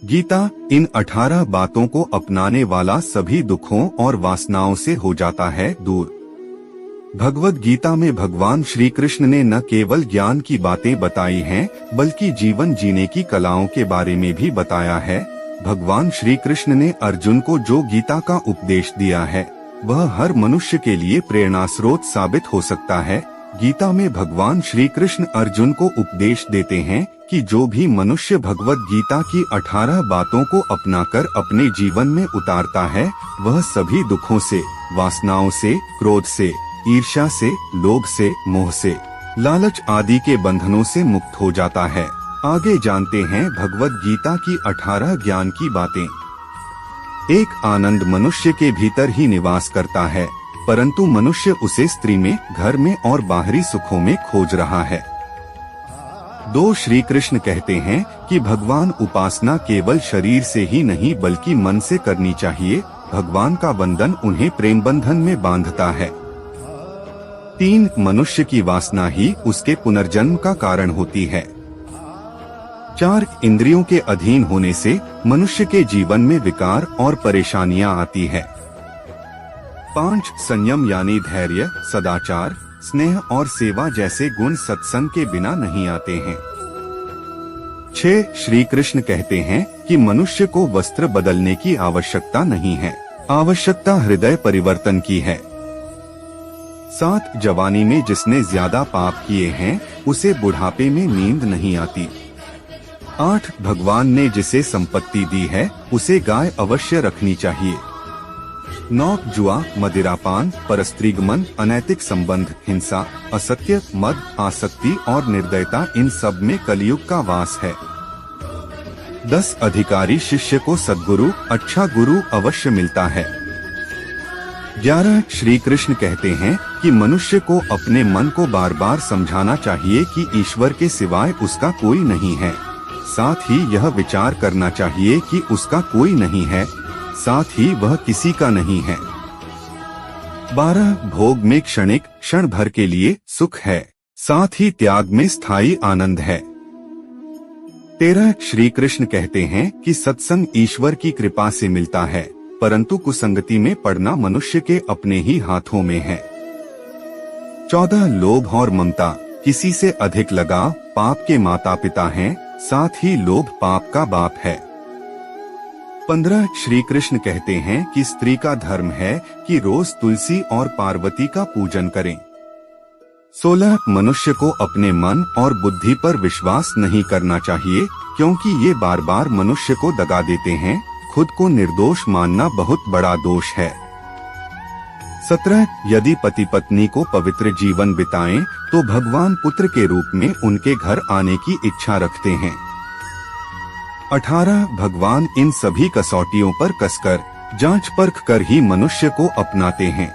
गीता इन 18 बातों को अपनाने वाला सभी दुखों और वासनाओं से हो जाता है दूर। भगवद गीता में भगवान श्री कृष्ण ने न केवल ज्ञान की बातें बताई हैं, बल्कि जीवन जीने की कलाओं के बारे में भी बताया है। भगवान श्री कृष्ण ने अर्जुन को जो गीता का उपदेश दिया है, वह हर मनुष्य के लिए प्रेरणा स्रोत साबित हो सकता है। गीता में भगवान श्री कृष्ण अर्जुन को उपदेश देते हैं कि जो भी मनुष्य भगवद गीता की 18 बातों को अपनाकर अपने जीवन में उतारता है, वह सभी दुखों से, वासनाओं से, क्रोध से, ईर्ष्या से, लोभ से, मोह से, लालच आदि के बंधनों से मुक्त हो जाता है। आगे जानते हैं भगवद गीता की 18 ज्ञान की बातें। एक आनंद मनुष्य के भीतर ही निवास करता है, परंतु मनुष्य उसे स्त्री में, घर में और बाहरी सुखों में खोज रहा है। 2 श्री कृष्ण कहते हैं कि भगवान उपासना केवल शरीर से ही नहीं बल्कि मन से करनी चाहिए। भगवान का बंधन उन्हें प्रेम बंधन में बांधता है। 3 मनुष्य की वासना ही उसके पुनर्जन्म का कारण होती है। 4 इंद्रियों के अधीन होने से मनुष्य के जीवन में विकार और परेशानियां आती है। 5 संयम यानी धैर्य, सदाचार, स्नेह और सेवा जैसे गुण सत्संग के बिना नहीं आते हैं। 6 श्री कृष्ण कहते हैं कि मनुष्य को वस्त्र बदलने की आवश्यकता नहीं है, आवश्यकता हृदय परिवर्तन की है। 7 जवानी में जिसने ज्यादा पाप किए हैं, उसे बुढ़ापे में नींद नहीं आती। 8 भगवान ने जिसे संपत्ति दी है, उसे गाय अवश्य रखनी चाहिए। 9 जुआ, मदिरापान, परस्त्रीगमन, अनैतिक संबंध, हिंसा, असत्य, मद, आसक्ति और निर्दयता, इन सब में कलयुग का वास है। 10 अधिकारी शिष्य को सद्गुरु, अच्छा गुरु अवश्य मिलता है। 11 श्री कृष्ण कहते हैं कि मनुष्य को अपने मन को बार बार समझाना चाहिए कि ईश्वर के सिवाय उसका कोई नहीं है। साथ ही यह विचार करना चाहिए कि उसका कोई नहीं है, साथ ही वह किसी का नहीं है। 12 भोग में क्षणिक, क्षण भर के लिए सुख है, साथ ही त्याग में स्थायी आनंद है। 13 श्री कृष्ण कहते हैं कि सत्संग ईश्वर की कृपा से मिलता है, परंतु कुसंगति में पड़ना मनुष्य के अपने ही हाथों में है। 14 लोभ और ममता, किसी से अधिक लगाव पाप के माता पिता हैं, साथ ही लोभ पाप का बाप है। 15 श्री कृष्ण कहते हैं कि स्त्री का धर्म है कि रोज तुलसी और पार्वती का पूजन करें। 16 मनुष्य को अपने मन और बुद्धि पर विश्वास नहीं करना चाहिए, क्योंकि ये बार बार मनुष्य को दगा देते हैं। खुद को निर्दोष मानना बहुत बड़ा दोष है। 17 यदि पति पत्नी को पवित्र जीवन बिताएं, तो भगवान पुत्र के रूप में उनके घर आने की इच्छा रखते हैं। 18 भगवान इन सभी कसौटियों पर कसकर, जांच परख कर ही मनुष्य को अपनाते हैं।